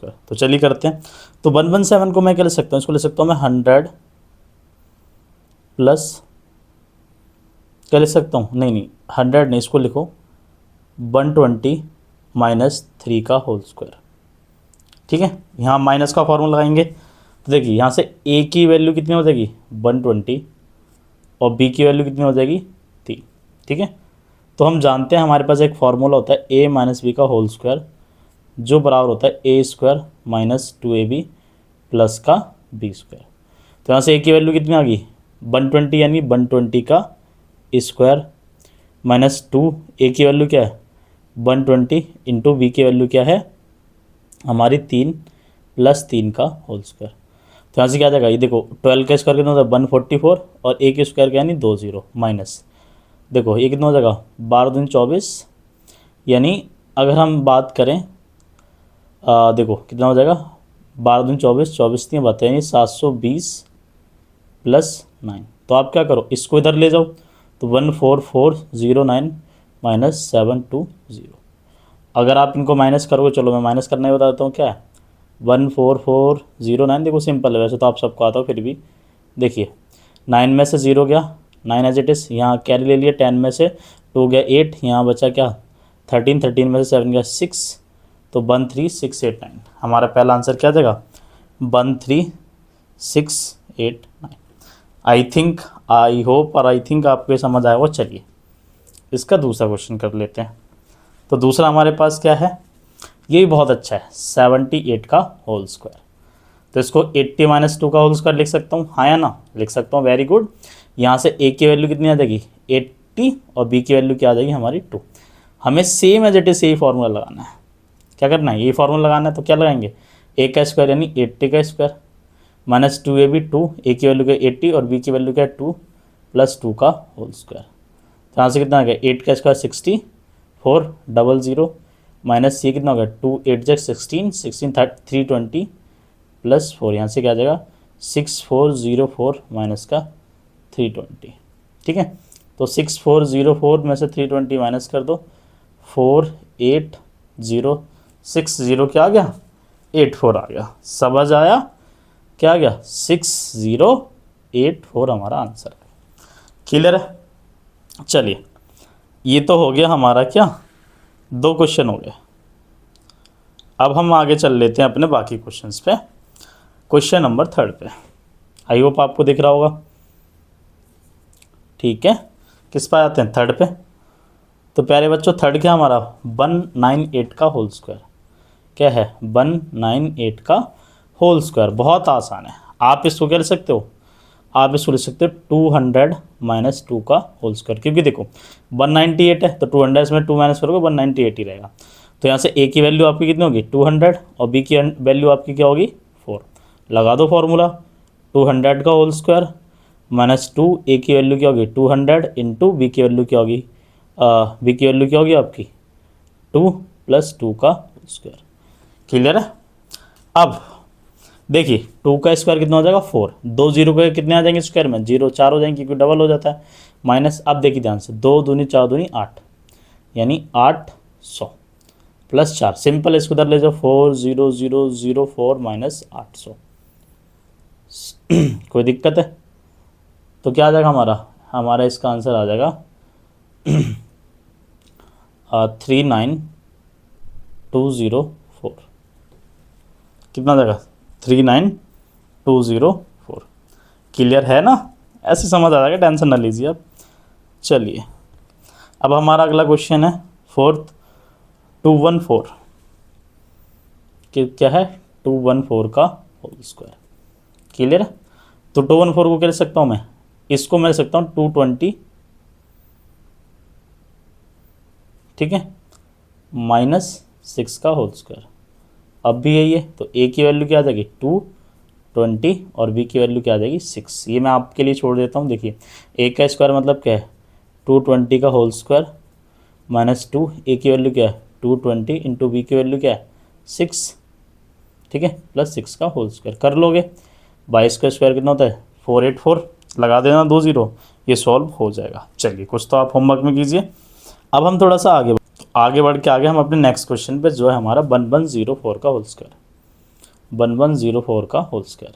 तो चलिए करते हैं। तो 117 को मैं क्या ले सकता हूँ, इसको ले सकता हूँ मैं 100 प्लस क्या ले सकता हूँ, नहीं 100 नहीं, इसको लिखो 120 माइनस 3 का होल स्क्वायर। ठीक है, यहाँ माइनस का फॉर्मूला लगाएंगे तो देखिए यहाँ से ए की वैल्यू कितनी हो जाएगी 120 और बी की वैल्यू कितनी हो जाएगी 3। ठीक है, तो हम जानते हैं हमारे पास एक फॉर्मूला होता है ए माइनस बी का होल स्क्वायर जो बराबर होता है ए स्क्वायर माइनस 2ab प्लस का बी स्क्वायर। तो यहाँ से ए की वैल्यू कितनी आ गई 120 यानी 120 का स्क्वायर माइनस 2 ए की वैल्यू क्या है 120 इंटू बी की वैल्यू क्या है हमारी 3 प्लस 3 का होल स्क्वायर। तो यहाँ से क्या आ जाएगा, ये देखो 12 का स्क्वायर कितना होता है 144 और ए के स्क्वायर क्या यानी 20 माइनस देखो ये कितना हो जाएगा 12 दूनी 24 यानी अगर हम बात करें देखो कितना हो जाएगा 12 दूनी 24 24 नहीं बात है यानी 720 प्लस 9। तो आप क्या करो इसको इधर ले जाओ तो 14409 माइनस 720। अगर आप इनको माइनस करोगे, चलो मैं माइनस करना ही बता देता हूँ क्या है 14409। देखो सिंपल है वैसे तो आप सबको आता हो, फिर भी देखिए 9 में से 0 गया 9 एज इट इज़, यहाँ कैरी ले लिया 10 में से 2 गया 8, यहाँ बचा क्या 13, 13 में से 7 गया 6, तो 13689 हमारा पहला आंसर क्या देगा 13689। आई थिंक आई होप और आई थिंक आपको समझ आएगा। चलिए इसका दूसरा क्वेश्चन कर लेते हैं। तो दूसरा हमारे पास क्या है, ये भी बहुत अच्छा है 78 का होल स्क्वायर। तो इसको 80 माइनस 2 का होल स्क्वायर लिख सकता हूँ, हाँ या ना, लिख सकता हूँ, वेरी गुड। यहाँ से ए की वैल्यू कितनी आ जाएगी 80 और बी की वैल्यू क्या आ जाएगी हमारी 2। हमें सेम एज इट इज यही फॉर्मूला लगाना है। क्या करना है, यही फॉर्मूला लगाना है। तो क्या लगाएंगे ए का स्क्वायर यानी 80 का स्क्वायर माइनस 2ab 2, ए की वैल्यू क्या 80 और बी की वैल्यू क्या 2 प्लस 2 का होल स्क्वायर। तो यहाँ से कितना आ गया 8 का स्क्वायर 6400 माइनस ये कितना हो गया 2 8 जैक 16 16 320 प्लस 4, यहाँ से क्या आ जाएगा 6404 माइनस का 320। ठीक है, तो 6404 में से 320 माइनस कर दो 48060 क्या आ गया 84 आ गया। समझ आया क्या आ गया 6084 हमारा आंसर है। क्लियर है। चलिए ये तो हो गया हमारा क्या 2 क्वेश्चन हो गए। अब हम आगे चल लेते हैं अपने बाकी क्वेश्चंस पे। क्वेश्चन नंबर 3 पे आई होप आपको दिख रहा होगा। ठीक है, किस पे आते हैं 3 पे। तो प्यारे बच्चों 3 क्या हमारा 198 का होल स्क्वायर क्या है 198 का होल स्क्वायर। बहुत आसान है, आप इसको क्या ले सकते हो, आप इसको ले सकते हो 200 माइनस 2 का होल स्क्वायर, क्योंकि देखो 198 है तो 200 इसमें 2 माइनस करोगे 198 ही रहेगा। तो यहाँ से ए की वैल्यू आपकी कितनी होगी 200 और बी की वैल्यू आपकी क्या होगी 4। लगा दो फॉर्मूला 200 का होल स्क्वायर माइनस 2, ए की वैल्यू क्या होगी 200 इंटू बी की वैल्यू क्या होगी बी की वैल्यू क्या होगी आपकी 2 प्लस 2 का होल स्क्वायर। क्लियर है। अब देखिए 2 का स्क्वायर कितना हो जाएगा 4, 2 0 के कितने आ जाएंगे स्क्वायर में 0 4 हो जाएंगे क्योंकि डबल हो जाता है माइनस। अब देखिए ध्यान से 2 दूनी 4 दूनी 8 यानी 800 प्लस 4, सिंपल इसको उधर ले जाओ 40004 माइनस 800 कोई दिक्कत है। तो क्या आ जाएगा हमारा इसका आंसर आ जाएगा 39204। कितना आ जाएगा 39204। क्लियर है ना, ऐसे समझ आ जाएगा, टेंशन ना लीजिए अब। चलिए अब हमारा अगला क्वेश्चन है 4th 214 क्या है 214 का होल स्क्वायर। क्लियर है। तो 214 को क्या ले सकता हूँ मैं, इसको मैं ले सकता हूँ 220 ठीक है माइनस 6 का होल स्क्वायर। अब भी यही है तो ए की वैल्यू क्या आ जाएगी 220 और बी की वैल्यू क्या आ जाएगी 6। ये मैं आपके लिए छोड़ देता हूँ। देखिए ए का स्क्वायर मतलब क्या है 220 का होल स्क्वायर माइनस 2, ए की वैल्यू क्या है 220 इंटू बी की वैल्यू क्या है 6 ठीक है प्लस 6 का होल स्क्वायर। कर लोगे 22 का स्क्वायर कितना होता है 484, लगा देना 2 0, ये सॉल्व हो जाएगा। चलिए कुछ तो आप होमवर्क में कीजिए। अब हम थोड़ा सा आगे बढ़ के हम अपने नेक्स्ट क्वेश्चन पे जो है हमारा 1104 का होल स्क्वायर। 1104 का होल स्क्वायर।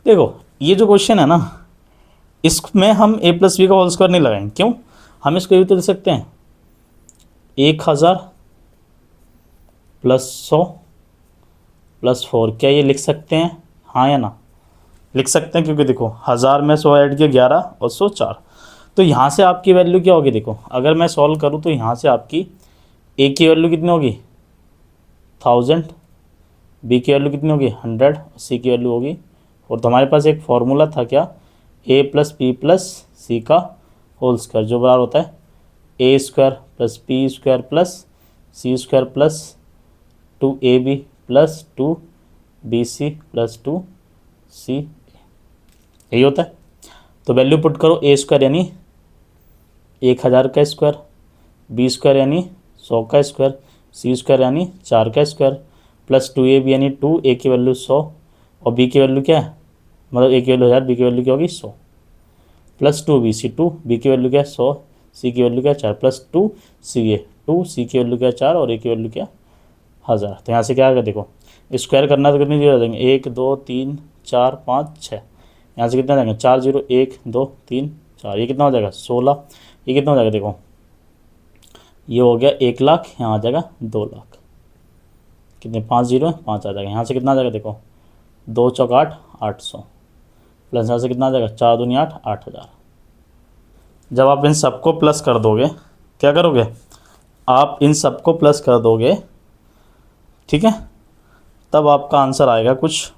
देखो ये जो क्वेश्चन है ना, इसमें हम a प्लस बी का होल स्क्वायर नहीं लगाएंगे। क्यों? हम इसको ये भी तो दे सकते हैं 1000 प्लस 100 प्लस 4। क्या ये लिख सकते हैं? हाँ या ना? लिख सकते हैं, क्योंकि देखो 1000 में 100 ऐड किया 11 और 100 4। तो यहाँ से आपकी वैल्यू क्या होगी? देखो अगर मैं सॉल्व करूँ तो यहाँ से आपकी a की वैल्यू कितनी होगी? 1000, b की वैल्यू कितनी होगी? 100, c की वैल्यू होगी। और तो हमारे पास एक फॉर्मूला था क्या? a प्लस पी प्लस सी का होल स्क्वायर, जो बराबर होता है a square plus P square plus C square plus 2ab plus 2bc plus 2c। यही होता है। तो वैल्यू पुट करो, a स्क्वायर यानी 1000 का स्क्वायर, b स्क्वायर यानी 100 का स्क्वायर, c स्क्वायर यानी 4 का स्क्वायर प्लस 2ab यानी 2, a की वैल्यू 100 और b की वैल्यू क्या है? मतलब a की वैल्यू 1000, b की वैल्यू क्या होगी? 100 प्लस 2bc, 2b की वैल्यू क्या है? 100, c की वैल्यू क्या है? 4 प्लस 2ca, 2c की वैल्यू क्या है? 4 और a की वैल्यू क्या? 1000। तो यहाँ से क्या आएगा? देखो स्क्वायर करना तो कितनी जीरो आ जाएंगे? 1 2 3 4 5 6। यहाँ से कितना आ जाएंगे? 4 0, 1 2 3 4। ये कितना हो जाएगा? 16। ये कितना हो जाएगा? देखो ये हो गया 1 लाख, यहाँ आ जाएगा 2 लाख। कितने? 5 0 5 आ जाएगा। यहाँ से कितना आ जाएगा? देखो 2 चौक 8, 800 प्लस यहाँ से कितना आ जाएगा? 4 दूनी 8, 8000। जब आप इन सबको प्लस कर दोगे, क्या करोगे? आप इन सबको प्लस कर दोगे, ठीक है, तब आपका आंसर आएगा कुछ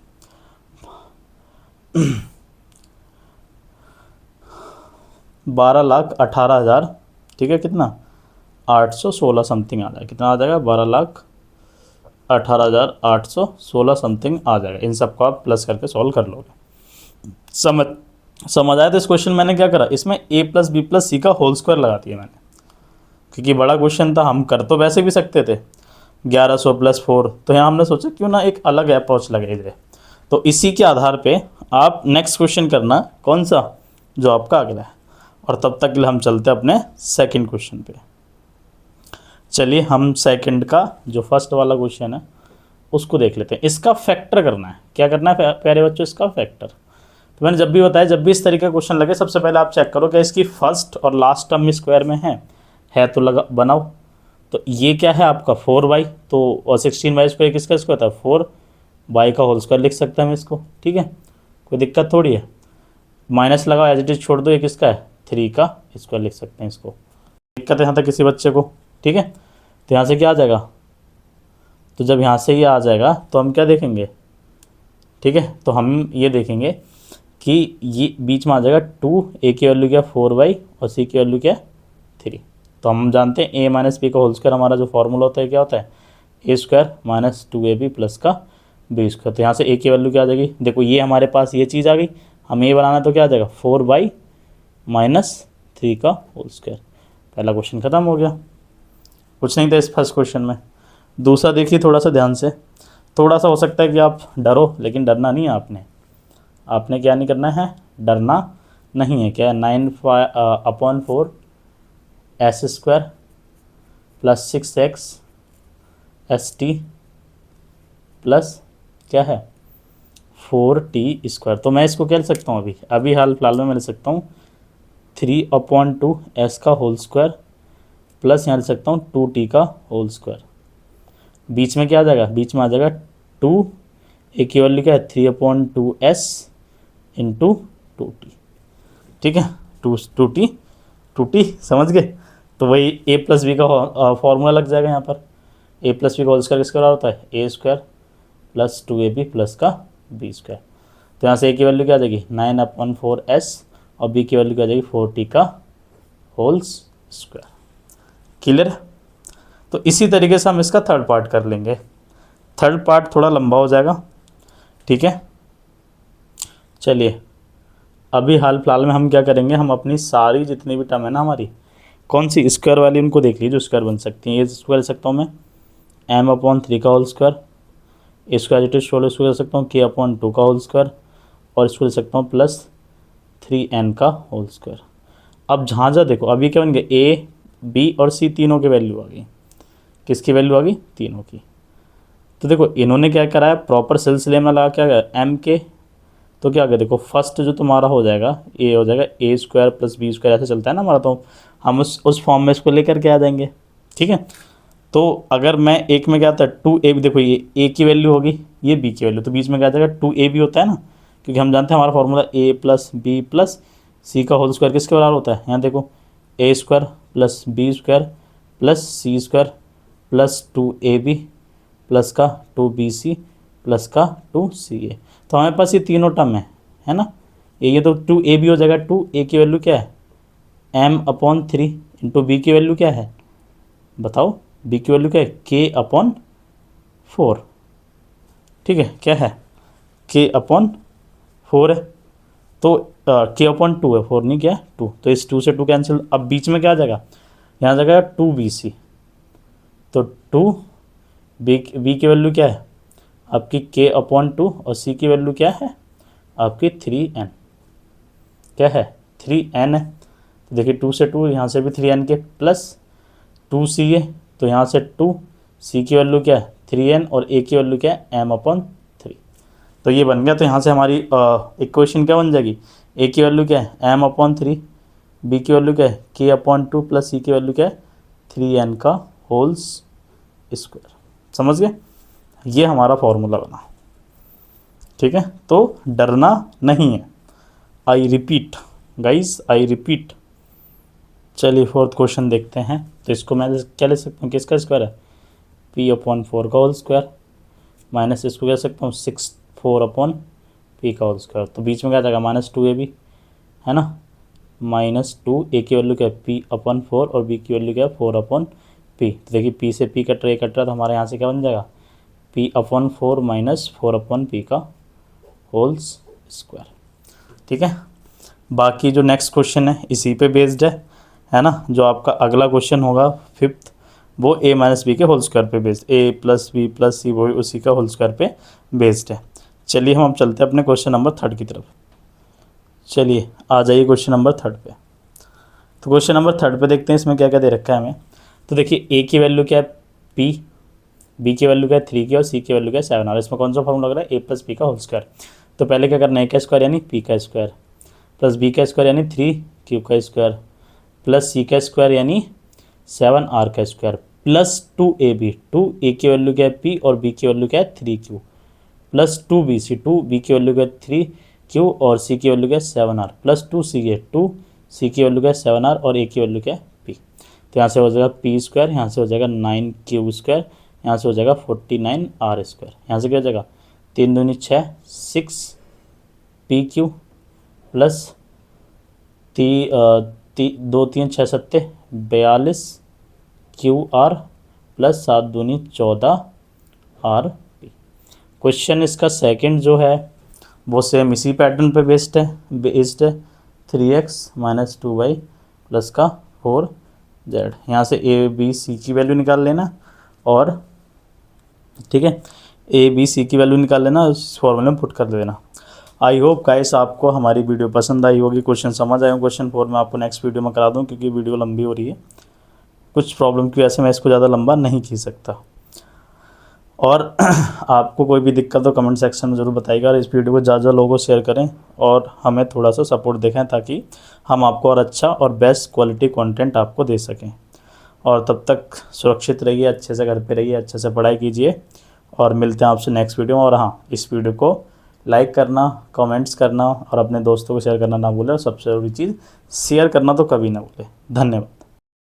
12,18,000। ठीक है, कितना? 816 समथिंग आ जाएगा। कितना आ जाएगा? 12,18,816 समथिंग आ जाएगा। इन सबको आप प्लस करके सॉल्व कर लोगे। समझ आया? तो इस क्वेश्चन मैंने क्या करा, इसमें a प्लस बी प्लस सी का होल स्क्वायर लगा दिया मैंने, क्योंकि बड़ा क्वेश्चन था। हम कर तो वैसे भी सकते थे 1100 प्लस 4, तो यहाँ हमने सोचा क्यों ना एक अलग अप्रोच लगे जाए। तो इसी के आधार पे आप नेक्स्ट क्वेश्चन करना, कौन सा? जो आपका अगला है। और तब तक के लिए हम चलते हैं अपने सेकंड क्वेश्चन पे। चलिए हम सेकंड का जो फर्स्ट वाला क्वेश्चन है उसको देख लेते हैं। इसका फैक्टर करना है। क्या करना है प्यारे बच्चों? इसका फैक्टर। तो मैंने जब भी बताया, जब भी इस तरीके का क्वेश्चन लगे, सबसे पहले आप चेक करो कि इसकी फर्स्ट और लास्ट टर्म स्क्वायर में है तो लगा बनाओ। तो ये क्या है आपका 4y, तो और 16y स्क्वायर किसका स्क्वायर था? 4y का होल स्क्वायर लिख सकते हैं हम इसको। ठीक है, कोई दिक्कत थोड़ी है। माइनस लगाओ, एज इट इज छोड़ दो। ये किसका है? 3 का स्क्वायर लिख सकते हैं इसको। दिक्कत है यहाँ तक किसी बच्चे को? ठीक है, तो यहाँ से क्या आ जाएगा? तो जब यहाँ से ये आ जाएगा तो हम क्या देखेंगे? ठीक है, तो हम ये देखेंगे कि ये बीच में आ जाएगा 2, a की वैल्यू क्या? 4y और c की वैल्यू क्या? 3। तो हम जानते हैं a माइनस बी का होल स्क्वायर, हमारा जो फॉर्मूला होता है क्या होता है? a square minus 2ab plus का b स्क्वायर। तो यहाँ से a की वैल्यू क्या आ जाएगी? देखो ये हमारे पास ये चीज़ आ गई, हमें ये बनाना है, तो क्या आ जाएगा? 4y माइनस 3 का होल स्क्वायर। पहला क्वेश्चन ख़त्म हो गया, कुछ नहीं था इस फर्स्ट क्वेश्चन में। दूसरा देखिए थोड़ा सा ध्यान से। थोड़ा सा हो सकता है कि आप डरो, लेकिन डरना नहीं है आपने क्या नहीं करना है? डरना नहीं है। क्या है? 9/4 s square plus 6x st plus क्या है? 4t square. तो मैं इसको क्या लिख सकता हूँ? अभी हाल फिलहाल में मैं लिख सकता हूँ 3/2 s का होल स्क्वायर प्लस यहाँ लिख सकता हूँ 2t का होल स्क्वायर। बीच में क्या आ जाएगा? बीच में आ जाएगा 2, a की वैल्यू क्या है? 3/2s into 2t। ठीक है, 2t समझ गए? तो वही a प्लस बी का फॉर्मूला लग जाएगा यहाँ पर। a प्लस बी का होल स्क्वायर किसका बराबर होता है? a square plus 2ab plus का b स्क्वायर। तो यहाँ से a की वैल्यू क्या आ जाएगी? 9/4s और b की वैल्यू क्या आ जाएगी? 4t का होल स्क्वायर। क्लियर? तो इसी तरीके से हम इसका थर्ड पार्ट कर लेंगे। थर्ड पार्ट थोड़ा लंबा हो जाएगा। ठीक है, चलिए अभी हाल फिलहाल में हम क्या करेंगे? हम अपनी सारी जितनी भी टर्म है ना हमारी, कौन सी स्क्वायर वाली, उनको देख लीजिए जो स्क्वायर बन सकती हैं। ये स्क्वायर लिख सकता हूँ मैं m/3 का होल स्क्वायर, इसको एज इट इज छोड़ इसको लिख सकता हूँ k/2 का होल स्क्वायर, और इसको लिख सकता हूँ प्लस 3n का होल स्क्वायर। अब जहाँ जहाँ देखो, अभी क्या बन गया? a b और c तीनों की वैल्यू आ गई। किसकी वैल्यू आ गई? तीनों की। तो देखो इन्होंने क्या करा है, प्रॉपर सिलसिले में लगा क्या गया एम के, तो क्या गया देखो फर्स्ट जो तुम्हारा हो जाएगा ए हो जाएगा ए स्क्वायर प्लस बी स्क्वायर, ऐसे चलता है ना हमारा, तो हम उस फॉर्म में इसको लेकर के आ जाएंगे। ठीक है, तो अगर मैं एक में क्या था 2a, देखो ये ए की वैल्यू होगी, ये बी की वैल्यू, तो बीच में क्या जाएगा 2a भी होता है ना, क्योंकि हम जानते हैं हमारा formula a plus b plus सी का होल स्क्वायर किसके बराबर होता है, यहाँ देखो a square plus b square plus C square plus 2ab plus का 2bc प्लस का 2ca। तो हमारे पास ये तीनों टर्म है ना, ये तो 2ab हो जाएगा, 2a की वैल्यू क्या है m/3 इंटू बी की वैल्यू क्या है बताओ, बी की वैल्यू क्या है k/4। ठीक है, क्या है k/4 है, तो k/2 है, 4 नहीं क्या 2, तो इस 2 से 2 कैंसिल। अब बीच में क्या आ जाएगा, यहाँ आ जाएगा 2bc, तो 2 बी की वैल्यू क्या है आपकी k/2 और सी की वैल्यू क्या है आपकी 3n, क्या है 3n है। तो देखिए 2 से 2, यहाँ से भी 3n के प्लस 2ca, तो यहाँ से 2, सी की वैल्यू क्या है 3n और a की वैल्यू क्या है m/3। तो ये बन गया, तो यहाँ से हमारी इक्वेशन क्या बन जाएगी, a की वैल्यू क्या है m/3, b की वैल्यू क्या है k/2 प्लस सी की वैल्यू क्या है 3n का होल्स स्क्वायर। समझ गए, ये हमारा फॉर्मूला बना। ठीक है, तो डरना नहीं है, I repeat guys, I repeat. चलिए फोर्थ क्वेश्चन देखते हैं। तो इसको मैं क्या ले सकता हूँ, किसका स्क्वायर है p/4 का होल स्क्वायर, माइनस इसको कह सकता हूँ 4/p का होल स्क्वायर, तो बीच में क्या जाएगा -2ab है ना, -2 a की वैल्यू क्या है p/4 और b की वैल्यू क्या है 4/p। तो देखिए p से p कट रहा है, तो हमारे यहाँ से क्या बन जाएगा p/4 माइनस 4/p का होल्स स्क्वायर। ठीक है, बाकी जो नेक्स्ट क्वेश्चन है इसी पे बेस्ड है ना, जो आपका अगला क्वेश्चन होगा फिफ्थ, वो a माइनस बी के होल स्क्वायर पे based, a plus b plus c वो उसी का होल स्क्वायर पे बेस्ड है। चलिए हम चलते हैं अपने क्वेश्चन नंबर 3 की तरफ। चलिए आ जाइए क्वेश्चन नंबर 3 पे। तो क्वेश्चन नंबर 3 पे देखते हैं इसमें क्या क्या दे रखा है हमें। तो देखिए a की वैल्यू क्या है p, b की वैल्यू क्या है 3 की और c की वैल्यू क्या है 7, और इसमें कौन सा फॉर्मूला लग रहा है a प्लस b का होल स्क्वायर। तो पहले क्या करना है, a का स्क्वायर यानी p का स्क्वायर प्लस b का स्क्वायर यानी 3q का स्क्वायर प्लस c का स्क्वायर यानी 7r का स्क्वायर प्लस 2ab, 2a की वैल्यू क्या है p और b की वैल्यू क्या है 3q प्लस 2bc, 2b की वैल्यू क्या है 3q और c की वैल्यू क्या है 7r प्लस 2ca, 2c की वैल्यू क्या है 7r और a की वैल्यू क्या है p। तो यहाँ से हो जाएगा p स्क्वायर, यहाँ से हो जाएगा 9q स्क्वायर, यहाँ से हो जाएगा 49r स्क्वायर, यहाँ से क्या हो जाएगा 3 दूनी 6, 6pq प्लस 2 3 6 7 42 QR प्लस 7 दूनी 14 RP। क्वेश्चन इसका सेकंड जो है वो सेम इसी पैटर्न पे बेस्ड है 3x माइनस 2y प्लस का 4z। यहाँ से a b c की वैल्यू निकाल लेना, और ठीक है a b c की वैल्यू निकाल लेना, उस फॉर्मूले में पुट कर देना। आई होप गाइस आपको हमारी वीडियो पसंद आई होगी, क्वेश्चन समझ आए। क्वेश्चन 4 मैं आपको नेक्स्ट वीडियो में करा दूँ, क्योंकि वीडियो लंबी हो रही है कुछ प्रॉब्लम की वजह से, मैं इसको ज़्यादा लंबा नहीं खींच सकता। और आपको कोई भी दिक्कत हो कमेंट सेक्शन में ज़रूर बताइएगा, और इस वीडियो को ज़्यादा लोगों को शेयर करें और हमें थोड़ा सा सपोर्ट देखें, ताकि हम आपको और अच्छा और बेस्ट क्वालिटी कंटेंट आपको दे सकें। और तब तक सुरक्षित रहिए, अच्छे से घर पे रहिए, अच्छे से पढ़ाई कीजिए, और मिलते हैं आपसे नेक्स्ट वीडियो में। और हाँ, इस वीडियो को लाइक करना, कमेंट्स करना और अपने दोस्तों को शेयर करना ना भूलें, और सबसे ज़रूरी चीज़ शेयर करना तो कभी ना भूलें। धन्यवाद।